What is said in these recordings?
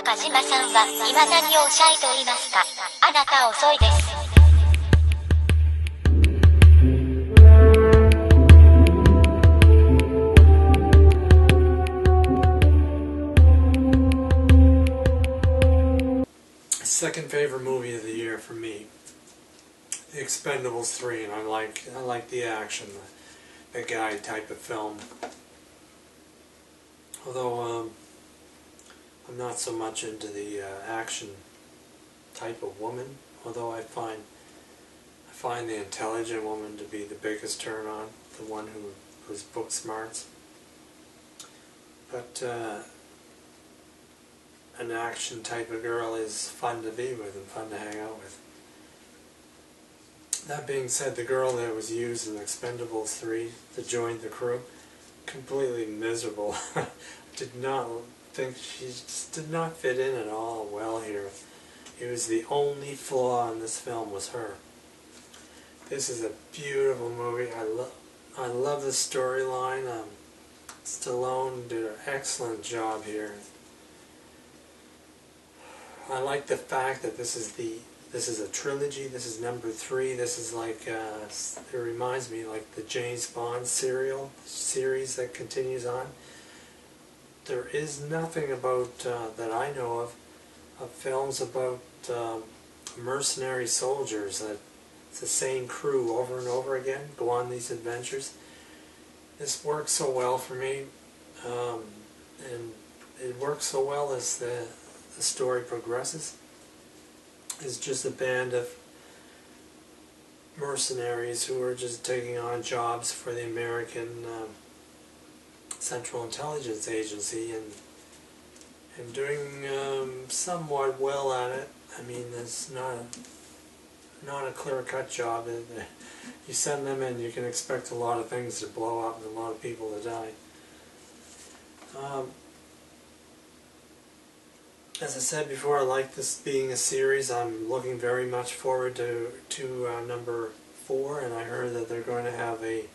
田島さんは今何をおっしゃいておりますか。あなた遅いです。Second favorite movie of the year for me, The Expendables 3, and I like the action, the guy type of film. Although I'm not so much into the action type of woman. Although I find the intelligent woman to be the biggest turn on, the one who's book smarts. But an action type of girl is fun to be with and fun to hang out with. That being said, the girl that was used in Expendables 3 to join the crew, completely miserable. Did not think she just did not fit in at all well here. It was the only flaw in this film was her. This is a beautiful movie. I love the storyline. Stallone did an excellent job here. I like the fact that this is a trilogy. This is number 3. This is like it reminds me like the James Bond series that continues on. There is nothing about that I know of films about mercenary soldiers that it's the same crew over and over again go on these adventures. This works so well for me, and it works so well as the story progresses. It's just a band of mercenaries who are just taking on jobs for the American Central Intelligence Agency and doing somewhat well at it. I mean, it's not a clear-cut job. You send them in, you can expect a lot of things to blow up and a lot of people to die. As I said before, I like this being a series. I'm looking very much forward to number 4, and I heard that they're going to have a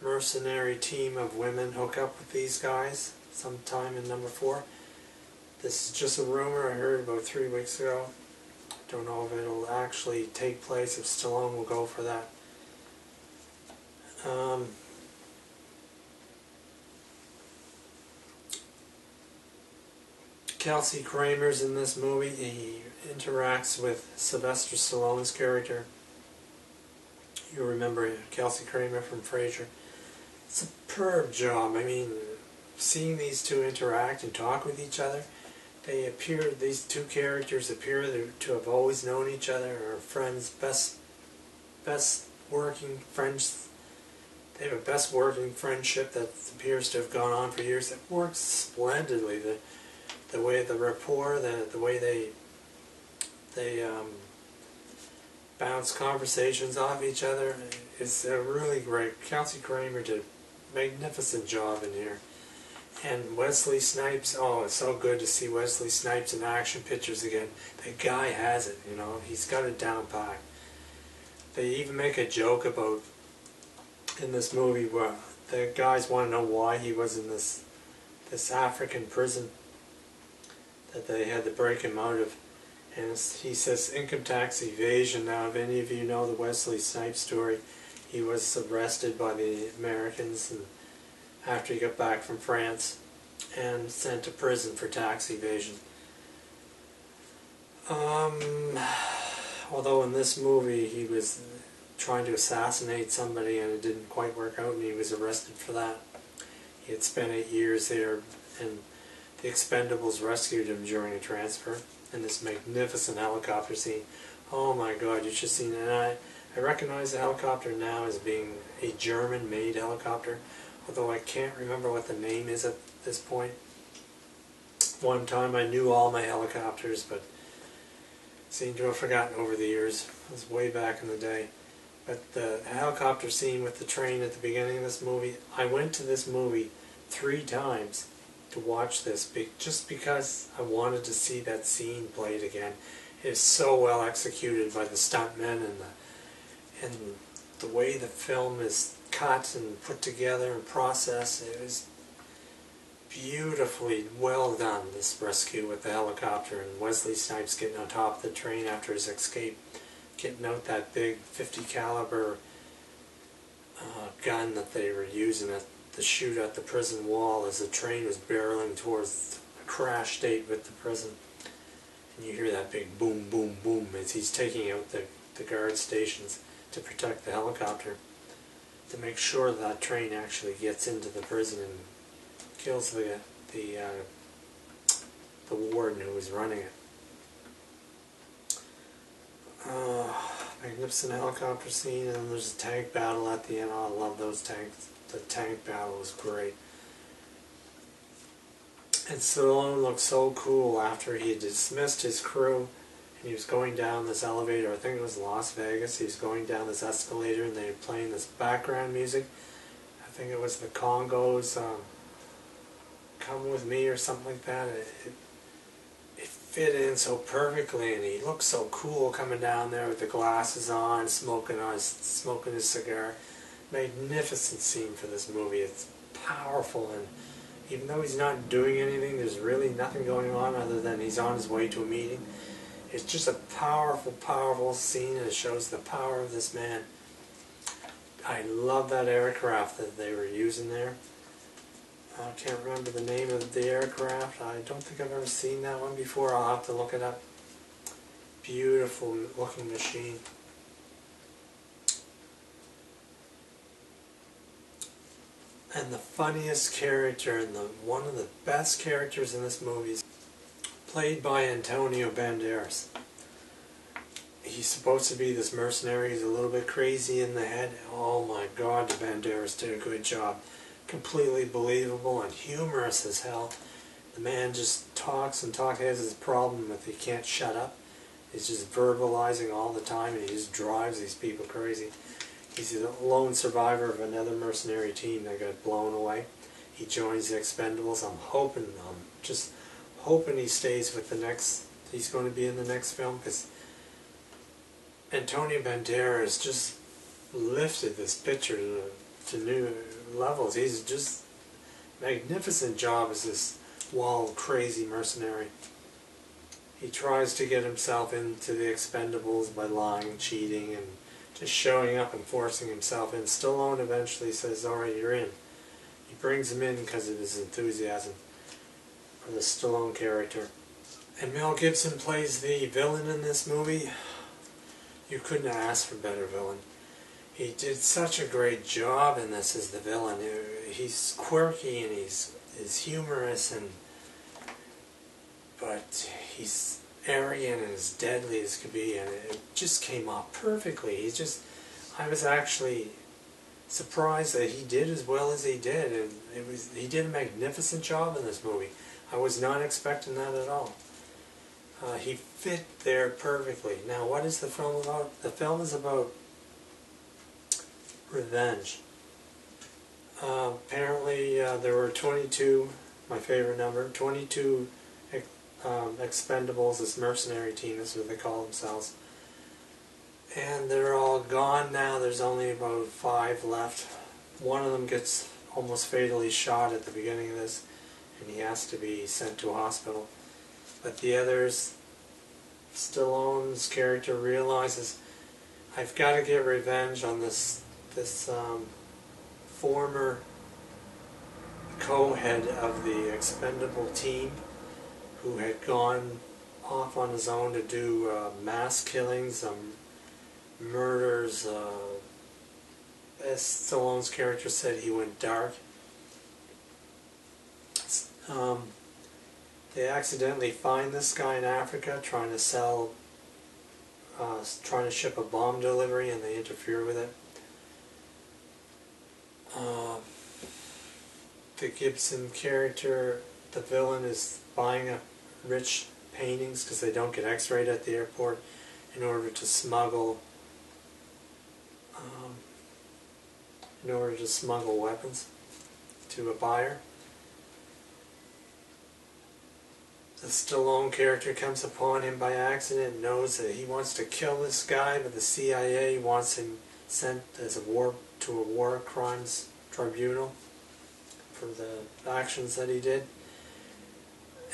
mercenary team of women hook up with these guys sometime in number 4. This is just a rumor I heard about 3 weeks ago. Don't know if it'll actually take place, if Stallone will go for that. Kelsey Grammer's in this movie. He interacts with Sylvester Stallone's character. You remember Kelsey Grammer from Frasier. Superb job. I mean, seeing these two interact and talk with each other, these two characters appear to have always known each other, are friends, best working friends. They have a best working friendship that appears to have gone on for years. It works splendidly. The way the rapport, the way they bounce conversations off each other is really great. Kelsey Grammer did a magnificent job in here. And Wesley Snipes, oh, it's so good to see Wesley Snipes in action pictures again. The guy has it, you know, he's got it down pat. They even make a joke about, in this movie, where the guys want to know why he was in this African prison that they had to break him out of. And he says income tax evasion. Now, if any of you know the Wesley Snipes story, he was arrested by the Americans and after he got back from France and sent to prison for tax evasion. Although in this movie he was trying to assassinate somebody and it didn't quite work out and he was arrested for that. He had spent 8 years there and the Expendables rescued him during a transfer in this magnificent helicopter scene. Oh my God, you should have seen it. And I recognize the helicopter now as being a German-made helicopter, although I can't remember what the name is at this point. One time I knew all my helicopters, but seem to have forgotten over the years. It was way back in the day. But the helicopter scene with the train at the beginning of this movie, I went to this movie 3 times to watch this, just because I wanted to see that scene played again. It is so well executed by the stuntmen and the way the film is cut and put together and processed. beautifully well done, this rescue with the helicopter, and Wesley Snipes getting on top of the train after his escape, getting out that big 50 caliber gun that they were using to shoot at the prison wall as the train was barreling towards the crash date with the prison. And you hear that big boom, boom, boom as he's taking out the guard stations to protect the helicopter, to make sure that train actually gets into the prison and kills the warden who was running it. Magnificent helicopter scene, and then there's a tank battle at the end. Oh, I love those tanks. The tank battle was great. And Stallone looked so cool after he had dismissed his crew, and he was going down this elevator. I think it was Las Vegas. He was going down this escalator, and they were playing this background music. I think it was the Congos, Come With Me or something like that. It fit in so perfectly, and he looked so cool coming down there with the glasses on, smoking his cigar. Magnificent scene for this movie. It's powerful, and even though he's not doing anything, there's really nothing going on other than he's on his way to a meeting. It's just a powerful, powerful scene, and it shows the power of this man. I love that aircraft that they were using there. I can't remember the name of the aircraft. I don't think I've ever seen that one before. I'll have to look it up. Beautiful looking machine. And the funniest character, and one of the best characters in this movie, is played by Antonio Banderas. He's supposed to be this mercenary. He's a little bit crazy in the head. Oh my God, Banderas did a good job. Completely believable and humorous as hell. The man just talks and talks. He has his problem with he can't shut up. He's just verbalizing all the time, and he just drives these people crazy. He's a lone survivor of another mercenary team that got blown away. He joins the Expendables. I'm just hoping he stays with the next. He's going to be in the next film, because Antonio Banderas just lifted this picture to new levels. He's just magnificent job as this wild, crazy mercenary. He tries to get himself into the Expendables by lying, cheating, and just showing up and forcing himself in. Stallone eventually says, "Alright, you're in." He brings him in because of his enthusiasm for the Stallone character. And Mel Gibson plays the villain in this movie. You couldn't ask for a better villain. He did such a great job in this as the villain. He's quirky and he's humorous, but he's arrogant and as deadly as could be, and it just came off perfectly. I was actually surprised that he did as well as he did, and he did a magnificent job in this movie. I was not expecting that at all. He fit there perfectly. Now, what is the film about? The film is about revenge. Apparently there were 22, my favorite number, 22 Expendables, this mercenary team, that's what they call themselves. And they're all gone now. There's only about 5 left. One of them gets almost fatally shot at the beginning of this, and he has to be sent to a hospital. But the others, Stallone's character realizes, I've got to get revenge on this former co-head of the expendable team, who had gone off on his own to do mass killings, murders. As Stallone's character said, he went dark. They accidentally find this guy in Africa trying to ship a bomb delivery, and they interfere with it. The Gibson character, the villain, is buying up rich paintings because they don't get x-rayed at the airport in order to smuggle weapons to a buyer. The Stallone character comes upon him by accident and knows that he wants to kill this guy, but the CIA wants him sent as to a war crimes tribunal. for the actions that he did.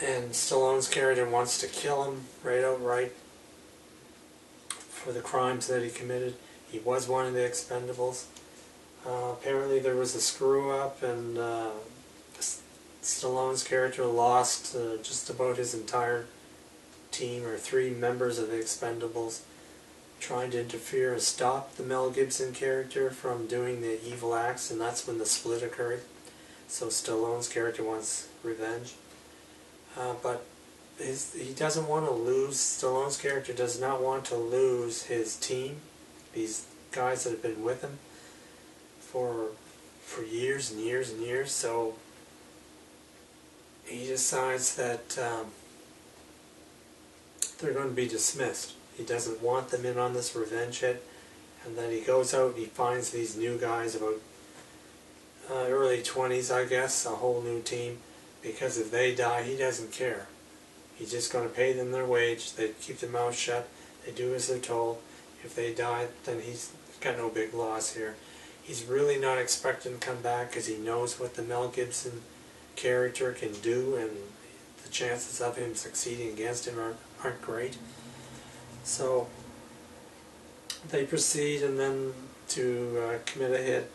And Stallone's character wants to kill him outright for the crimes that he committed. He was one of the Expendables. Apparently there was a screw-up, and Stallone's character lost just about his entire team, or 3 members of the Expendables, trying to interfere and stop the Mel Gibson character from doing the evil acts, and that's when the split occurred. So Stallone's character wants revenge. But he doesn't want to lose, Stallone's character does not want to lose his team, these guys that have been with him for years and years and years, so he decides that they're going to be dismissed. He doesn't want them in on this revenge hit, and then he goes out and he finds these new guys, about early 20s I guess, a whole new team, because if they die he doesn't care. He's just going to pay them their wage, they keep their mouth shut, they do as they're told. If they die, then he's got no big loss here. He's really not expecting to come back because he knows what the Mel Gibson character can do, and the chances of him succeeding against him aren't great. So they proceed and then to commit a hit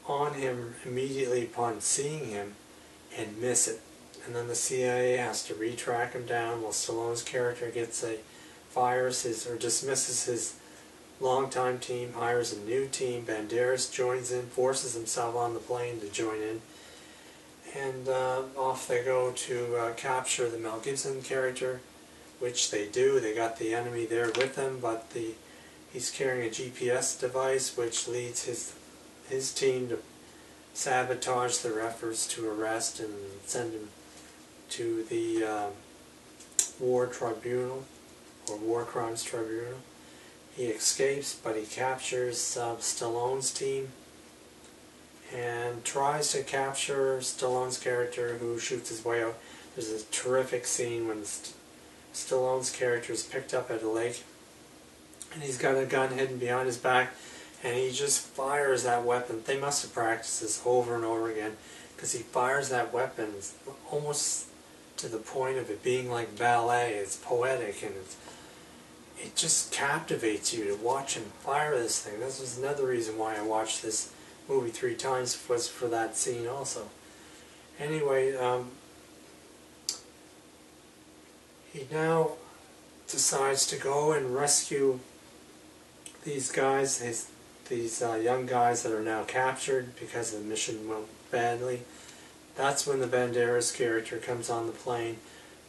on him immediately upon seeing him and miss it. And then the CIA has to retrack him down while Stallone's character dismisses his longtime team, hires a new team. Banderas joins in, forces himself on the plane to join in, and off they go to capture the Mel Gibson character, which they do. They got the enemy there with them, but he's carrying a GPS device which leads his team to sabotage their efforts to arrest and send him to the War Tribunal, or War Crimes Tribunal. He escapes, but he captures Stallone's team and tries to capture Stallone's character, who shoots his way out. There's a terrific scene when Stallone's character is picked up at a lake, and he's got a gun hidden behind his back, and he just fires that weapon. They must have practiced this over and over again, because he fires that weapon almost to the point of it being like ballet. It's poetic, and it just captivates you to watch him fire this thing. This was another reason why I watched this movie 3 times, was for that scene also. Anyway, he now decides to go and rescue these guys, these young guys that are now captured because the mission went badly. That's when the Banderas character comes on the plane,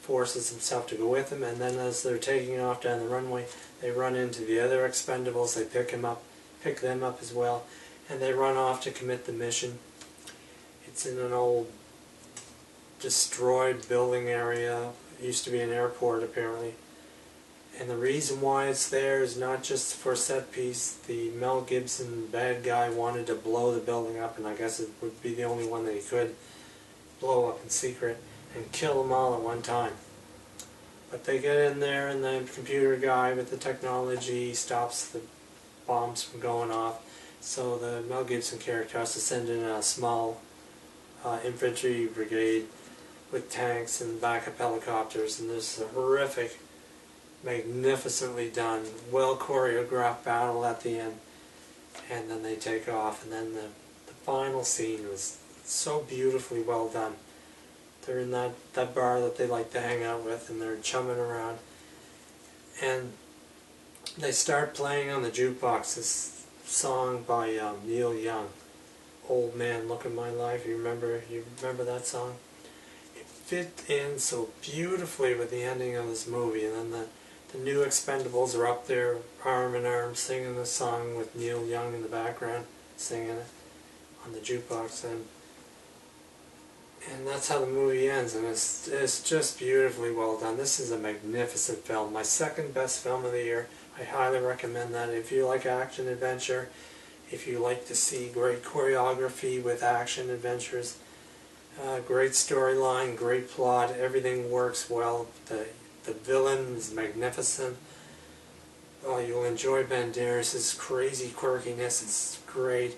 forces himself to go with them, and then as they're taking off down the runway, they run into the other Expendables. They pick them up as well, and they run off to commit the mission. It's in an old destroyed building area. It used to be an airport apparently, and the reason why it's there is not just for set piece. The Mel Gibson bad guy wanted to blow the building up, and I guess it would be the only one that he could blow up in secret and kill them all at one time. But they get in there, and the computer guy with the technology stops the bombs from going off. So the Mel Gibson character has to send in a small infantry brigade with tanks and backup helicopters, and there's a horrific, magnificently done, well choreographed battle at the end, and then they take off. And then the final scene was so beautifully well done. They're in that bar that they like to hang out with, and they're chumming around, and they start playing on the jukebox this song by Neil Young, "Old Man Look at My Life." You remember that song? It fit in so beautifully with the ending of this movie, and then the new Expendables are up there arm in arm singing the song with Neil Young in the background singing it on the jukebox, and that's how the movie ends, and it's just beautifully well done. This is a magnificent film, my second best film of the year. I highly recommend that. If you like action adventure, if you like to see great choreography with action adventures, great storyline, great plot, everything works well. The villain is magnificent. Oh, you'll enjoy Banderas' crazy quirkiness. It's great.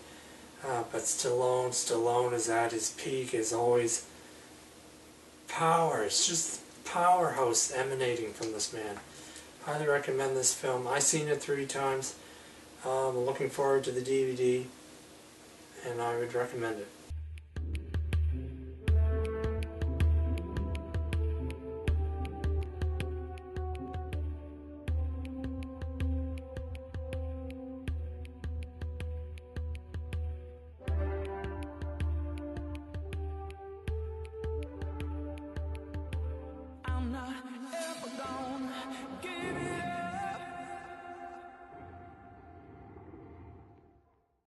But Stallone is at his peak, is always power. It's just powerhouse emanating from this man. Highly recommend this film. I've seen it 3 times. I'm looking forward to the DVD, and I would recommend it.